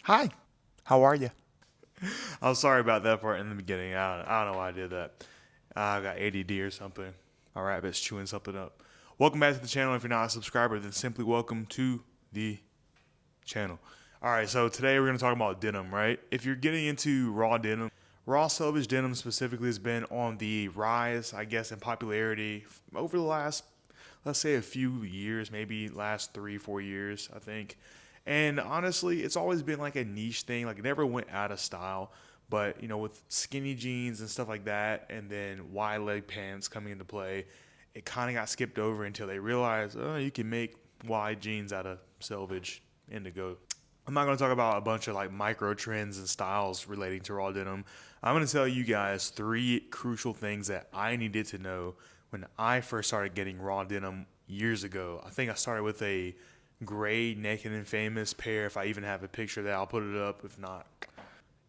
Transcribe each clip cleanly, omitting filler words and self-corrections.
Hi, how are you? I'm sorry about that part in the beginning. I don't know why I did that. I got ADD or something. My rabbit's chewing something up. Welcome back to the channel. If you're not a subscriber, then simply welcome to the channel. All right, so today we're going to talk about denim, right? If you're getting into raw denim, raw selvage denim specifically has been on the rise, I guess, in popularity over the last, let's say, a few years, maybe last 3, 4 years, I think. And honestly, it's always been like a niche thing. Like it never went out of style. But with skinny jeans and stuff like that, and then wide leg pants coming into play, it kind of got skipped over until they realized, oh, you can make wide jeans out of selvage indigo. I'm not going to talk about a bunch of like micro trends and styles relating to raw denim. I'm going to tell you guys three crucial things that I needed to know when I first started getting raw denim years ago. I think I started with a gray Naked and Famous pair. If I even have a picture of that, I'll put it up. If not,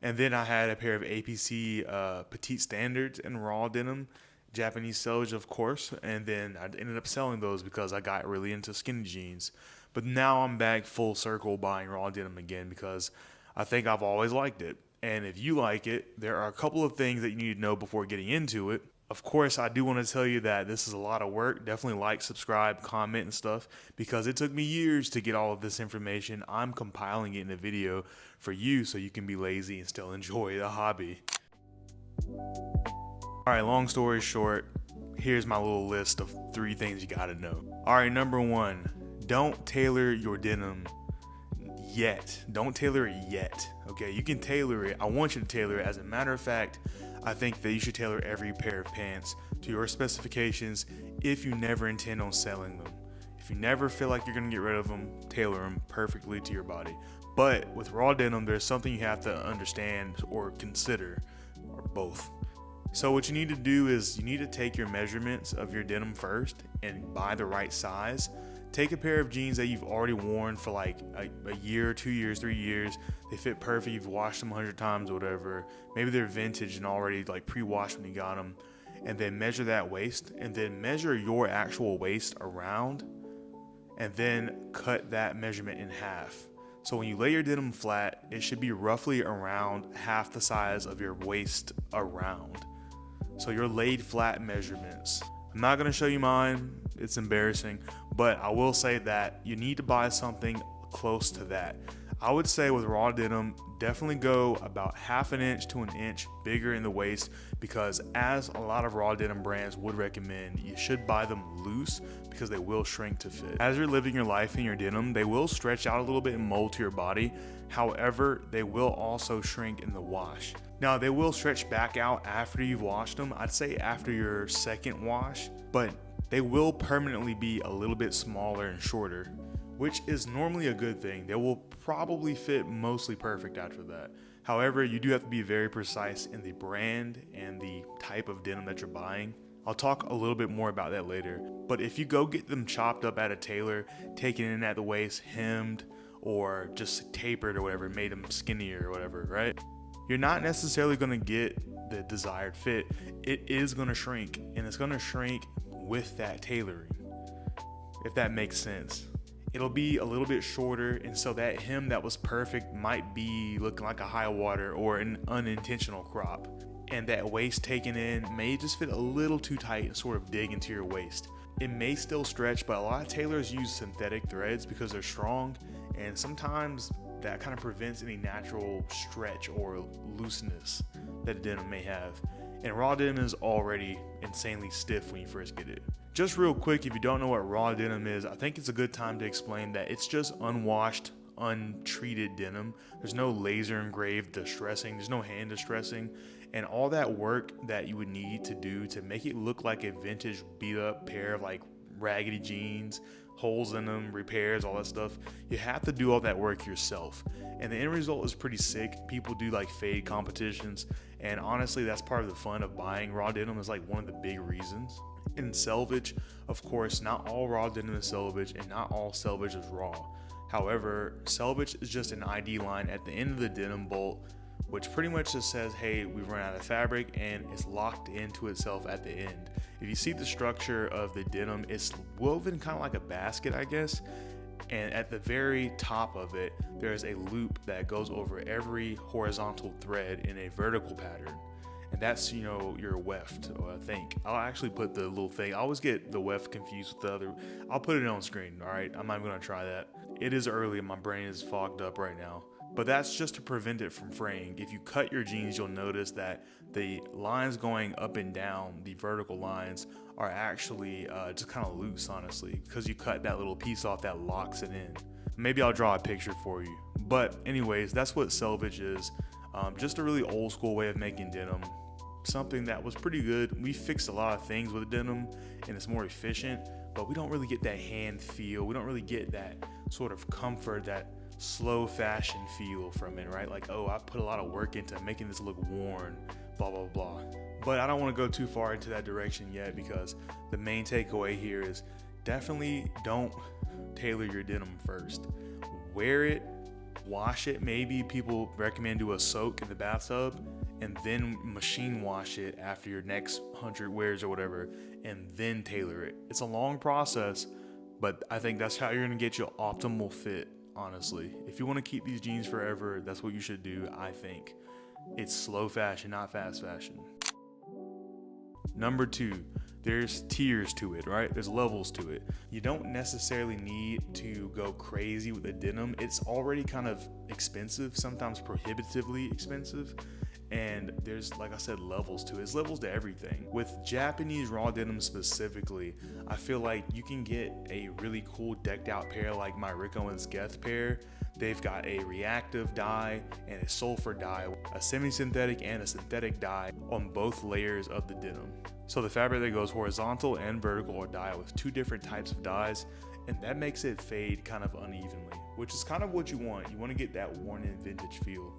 and then I had a pair of APC Petite Standards in raw denim, Japanese selvage, of course. And then I ended up selling those because I got really into skinny jeans. But now I'm back full circle buying raw denim again because I think I've always liked it. And if you like it, there are a couple of things that you need to know before getting into it. Of course, I do want to tell you that this is a lot of work. Definitely like, subscribe, comment, and stuff because it took me years to get all of this information. I'm compiling it in a video for you so you can be lazy and still enjoy the hobby. All right, long story short, here's my little list of three things you gotta know. All right, number one, don't tailor your denim yet. Don't tailor it yet. Okay, you can tailor it. I want you to tailor it. As a matter of fact, I think that you should tailor every pair of pants to your specifications if you never intend on selling them. If you never feel like you're gonna get rid of them, tailor them perfectly to your body. But with raw denim, there's something you have to understand or consider, or both. So what you need to do is you need to take your measurements of your denim first and buy the right size. Take a pair of jeans that you've already worn for like a year, 2 years, 3 years. They fit perfect. You've washed them 100 times or whatever. Maybe they're vintage and already like pre-washed when you got them. And then measure that waist and then measure your actual waist around and then cut that measurement in half. So when you lay your denim flat, it should be roughly around half the size of your waist around. So your laid flat measurements. I'm not gonna show you mine, it's embarrassing, but I will say that you need to buy something close to that. I would say with raw denim, definitely go about half an inch to an inch bigger in the waist because as a lot of raw denim brands would recommend, you should buy them loose because they will shrink to fit. As you're living your life in your denim, they will stretch out a little bit and mold to your body. However, they will also shrink in the wash. Now, they will stretch back out after you've washed them. I'd say after your second wash, but they will permanently be a little bit smaller and shorter, which is normally a good thing. They will probably fit mostly perfect after that. However, you do have to be very precise in the brand and the type of denim that you're buying. I'll talk a little bit more about that later. But if you go get them chopped up at a tailor, taken in at the waist, hemmed, or just tapered or whatever, made them skinnier or whatever, right? You're not necessarily gonna get the desired fit. It is gonna shrink, and it's gonna shrink with that tailoring, if that makes sense. It'll be a little bit shorter, and so that hem that was perfect might be looking like a high water or an unintentional crop. And that waist taken in may just fit a little too tight and sort of dig into your waist. It may still stretch, but a lot of tailors use synthetic threads because they're strong, and sometimes that kind of prevents any natural stretch or looseness that denim may have. And raw denim is already insanely stiff when you first get it. Just real quick, if you don't know what raw denim is, I think it's a good time to explain that it's just unwashed, untreated denim. There's no laser engraved distressing, there's no hand distressing, and all that work that you would need to do to make it look like a vintage beat up pair of like raggedy jeans, holes in them, repairs, all that stuff. You have to do all that work yourself. And the end result is pretty sick. People do like fade competitions. And honestly, that's part of the fun of buying raw denim, is like one of the big reasons. In selvage, of course, not all raw denim is selvage and not all selvage is raw. However, selvage is just an ID line at the end of the denim bolt, which pretty much just says, hey, we've run out of fabric, and it's locked into itself at the end. If you see the structure of the denim, it's woven kind of like a basket, I guess, And at the very top of it, there's a loop that goes over every horizontal thread in a vertical pattern. And that's, your weft, I think. I'll actually put the little thing. I always get the weft confused with the other. I'll put it on screen, all right? I'm not going to try that. It is early and my brain is fogged up right now. But that's just to prevent it from fraying. If you cut your jeans, you'll notice that the lines going up and down, the vertical lines, are actually just kind of loose, honestly, because you cut that little piece off that locks it in. Maybe I'll draw a picture for you. But anyways, that's what selvage is. Just a really old school way of making denim. Something that was pretty good. We fixed a lot of things with denim and it's more efficient, but we don't really get that hand feel. We don't really get that sort of comfort, that slow fashion feel from it, right? Like, oh, I put a lot of work into making this look worn, blah, blah, blah. But I don't want to go too far into that direction yet, because the main takeaway here is definitely don't tailor your denim first. Wear it, wash it. Maybe people recommend do a soak in the bathtub and then machine wash it after your next 100 wears or whatever, and then tailor it. It's a long process, but I think that's how you're gonna get your optimal fit, honestly. If you wanna keep these jeans forever, that's what you should do, I think. It's slow fashion, not fast fashion. Number 2, there's tiers to it, right? There's levels to it. You don't necessarily need to go crazy with the denim. It's already kind of expensive, sometimes prohibitively expensive. And there's, like I said, levels to it. There's levels to everything. With Japanese raw denim specifically, I feel like you can get a really cool decked out pair like my Rick Owens Geth pair. They've got a reactive dye and a sulfur dye, a semi-synthetic and a synthetic dye on both layers of the denim. So the fabric that goes horizontal and vertical are dyed with 2 different types of dyes, and that makes it fade kind of unevenly, which is kind of what you want. You want to get that worn in vintage feel.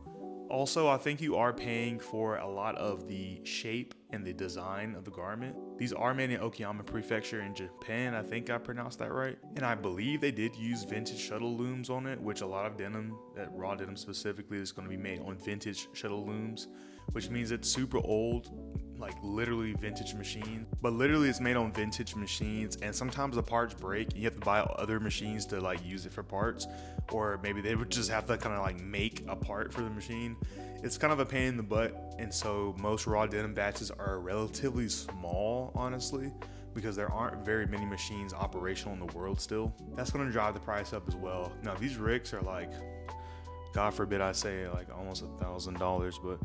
Also, I think you are paying for a lot of the shape and the design of the garment. These are made in Okayama Prefecture in Japan. I think I pronounced that right. And I believe they did use vintage shuttle looms on it, which a lot of denim, that raw denim specifically, is going to be made on vintage shuttle looms, which means it's super old, like literally vintage machine. But literally it's made on vintage machines, and sometimes the parts break and you have to buy other machines to like use it for parts, or maybe they would just have to kind of like make a part for the machine. It's kind of a pain in the butt, and so most raw denim batches are relatively small, honestly, because there aren't very many machines operational in the world still. That's going to drive the price up as well. Now these Ricks are like, God forbid I say, like almost $1,000, but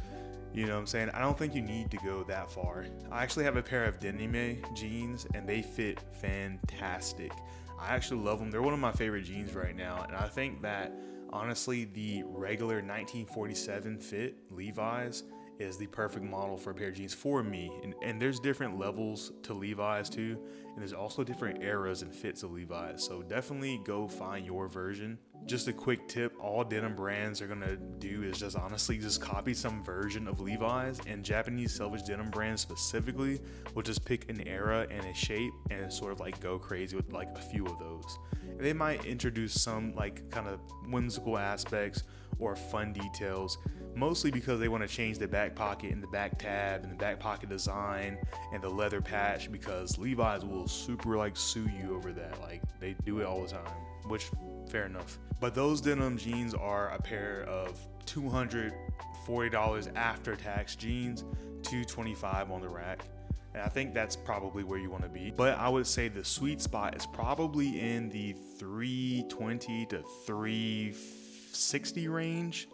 you know what I'm saying? I don't think you need to go that far. I actually have a pair of denim jeans and they fit fantastic. I actually love them. They're one of my favorite jeans right now. And I think that honestly, the regular 1947 fit Levi's is the perfect model for a pair of jeans for me. And there's different levels to Levi's too. And there's also different eras and fits of Levi's. So definitely go find your version. Just a quick tip, all denim brands are gonna do is just honestly just copy some version of Levi's, and Japanese selvage denim brands specifically will just pick an era and a shape and sort of like go crazy with like a few of those. And they might introduce some like kind of whimsical aspects or fun details, mostly because they want to change the back pocket and the back tab and the back pocket design and the leather patch, because Levi's will super like sue you over that. Like they do it all the time, which fair enough. But those denim jeans are a pair of $240 after tax jeans, $225 on the rack. And I think that's probably where you want to be. But I would say the sweet spot is probably in the $320 to $360 range.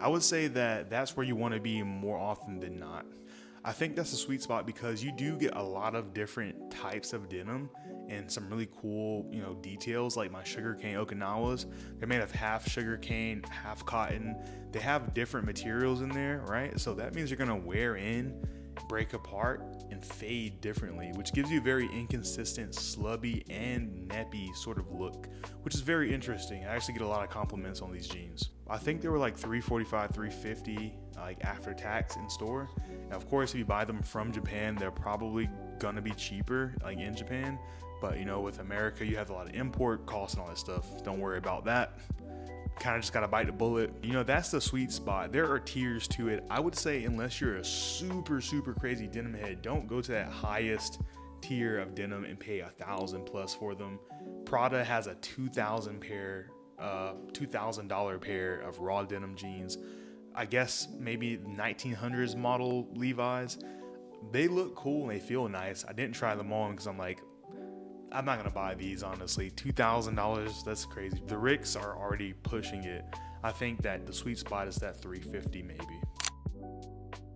I would say that that's where you want to be more often than not. I think that's the sweet spot because you do get a lot of different types of denim and some really cool, details, like my sugarcane Okinawas. They're made of half sugarcane, half cotton. They have different materials in there, right? So that means you're gonna wear in, break apart, and fade differently, which gives you a very inconsistent, slubby and nappy sort of look, which is very interesting. I actually get a lot of compliments on these jeans. I think they were like $345, $350 like after tax in store. Now, of course, if you buy them from Japan, they're probably gonna be cheaper like in Japan. But with America, you have a lot of import costs and all that stuff. Don't worry about that. Kind of just gotta bite the bullet. That's the sweet spot. There are tiers to it. I would say unless you're a super, super crazy denim head, don't go to that highest tier of denim and pay $1,000+ for them. Prada has a $2,000 pair of raw denim jeans. I guess maybe 1900s model Levi's. They look cool and they feel nice. I didn't try them on because I'm like, I'm not gonna buy these, honestly. $2,000, that's crazy. The Ricks are already pushing it. I think that the sweet spot is that $350 maybe.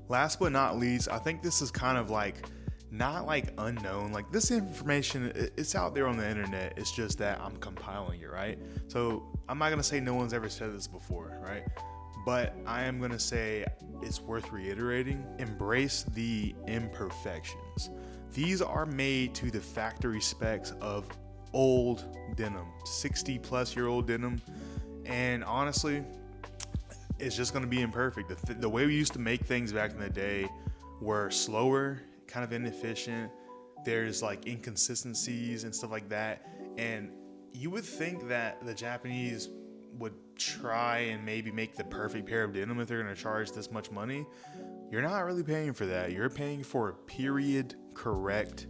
Last but not least, I think this is kind of like, not like unknown. Like, this information, it's out there on the internet. It's just that I'm compiling it, right? So I'm not gonna say no one's ever said this before, right? But I am gonna say it's worth reiterating. Embrace the imperfections. These are made to the factory specs of old denim, 60+ year old denim. And honestly, it's just gonna be imperfect. The way we used to make things back in the day were slower, kind of inefficient. There's like inconsistencies and stuff like that. And you would think that the Japanese would try and maybe make the perfect pair of denim if they're gonna charge this much money. You're not really paying for that. You're paying for period correct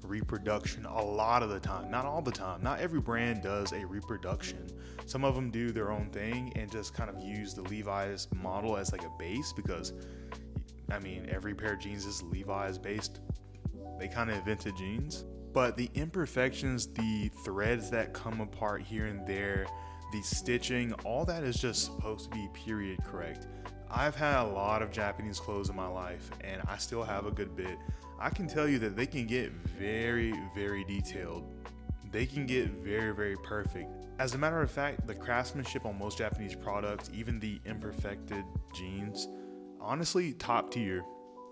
reproduction a lot of the time. Not all the time. Not every brand does a reproduction. Some of them do their own thing and just kind of use the Levi's model as like a base, because I mean, every pair of jeans is Levi's based. They kind of invented jeans. But the imperfections, the threads that come apart here and there, the stitching, all that is just supposed to be period correct. I've had a lot of Japanese clothes in my life, and I still have a good bit. I can tell you that they can get very, very detailed. They can get very, very perfect. As a matter of fact, the craftsmanship on most Japanese products, even the imperfected jeans, honestly, top tier.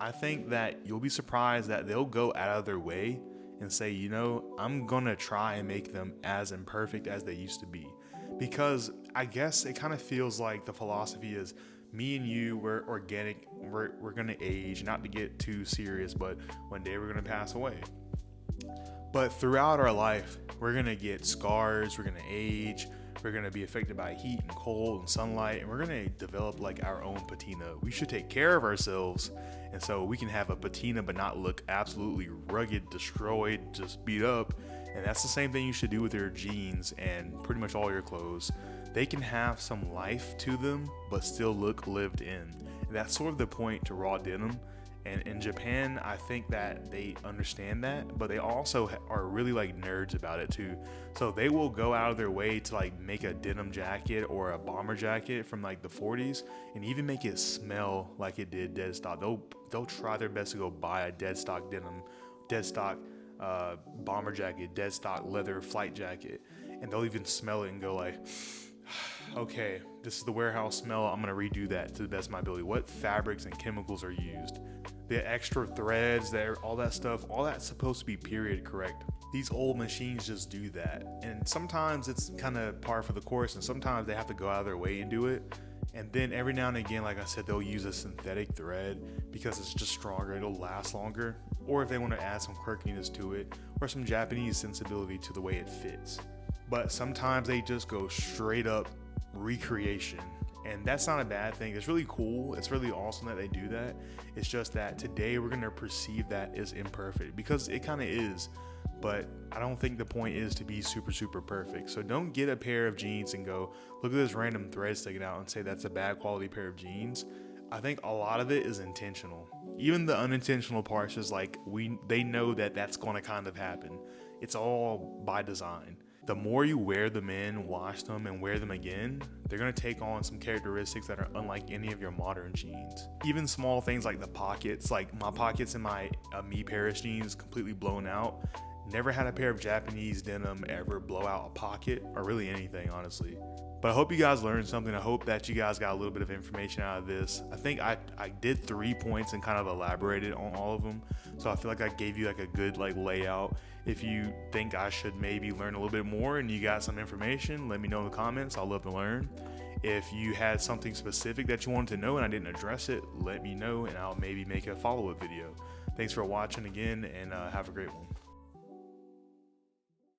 I think that you'll be surprised that they'll go out of their way and say, you know, I'm gonna try and make them as imperfect as they used to be. Because I guess it kind of feels like the philosophy is, me and you, we're organic, we're gonna age, not to get too serious, but one day we're gonna pass away. But throughout our life, we're gonna get scars, we're gonna age, we're gonna be affected by heat and cold and sunlight, and we're gonna develop like our own patina. We should take care of ourselves, and so we can have a patina but not look absolutely rugged, destroyed, just beat up. And that's the same thing you should do with your jeans and pretty much all your clothes. They can have some life to them but still look lived in. And that's sort of the point to raw denim. And in Japan, I think that they understand that, but they also are really like nerds about it too. So they will go out of their way to like make a denim jacket or a bomber jacket from like the 40s and even make it smell like it did dead stock. They'll try their best to go buy a dead stock denim, dead stock bomber jacket, dead stock leather flight jacket, and they'll even smell it and go like, okay, this is the warehouse smell, I'm gonna redo that to the best of my ability. What fabrics and chemicals are used? The extra threads there, all that stuff, all that's supposed to be period correct. These old machines just do that, and sometimes it's kind of par for the course, and sometimes they have to go out of their way and do it. And then every now and again, like I said, they'll use a synthetic thread because it's just stronger, it'll last longer. Or if they want to add some quirkiness to it, or some Japanese sensibility to the way it fits. But sometimes they just go straight up recreation, and that's not a bad thing. It's really cool, it's really awesome that they do that. It's just that today we're gonna perceive that as imperfect, because it kind of is, but I don't think the point is to be super perfect. So don't get a pair of jeans and go look at this random thread sticking out and say that's a bad quality pair of jeans. I think a lot of it is intentional. Even the unintentional parts is like, they know that that's going to kind of happen. It's all by design. The more you wear them in, wash them, and wear them again, they're going to take on some characteristics that are unlike any of your modern jeans. Even small things like the pockets, like my pockets in my Me Paris jeans completely blown out. Never had a pair of Japanese denim ever blow out a pocket, or really anything, honestly. But I hope you guys learned something. I hope that you guys got a little bit of information out of this. I think I did 3 points and kind of elaborated on all of them. So I feel like I gave you like a good like layout. If you think I should maybe learn a little bit more and you got some information, let me know in the comments. I'll love to learn. If you had something specific that you wanted to know and I didn't address it, let me know and I'll maybe make a follow-up video. Thanks for watching again, and have a great one.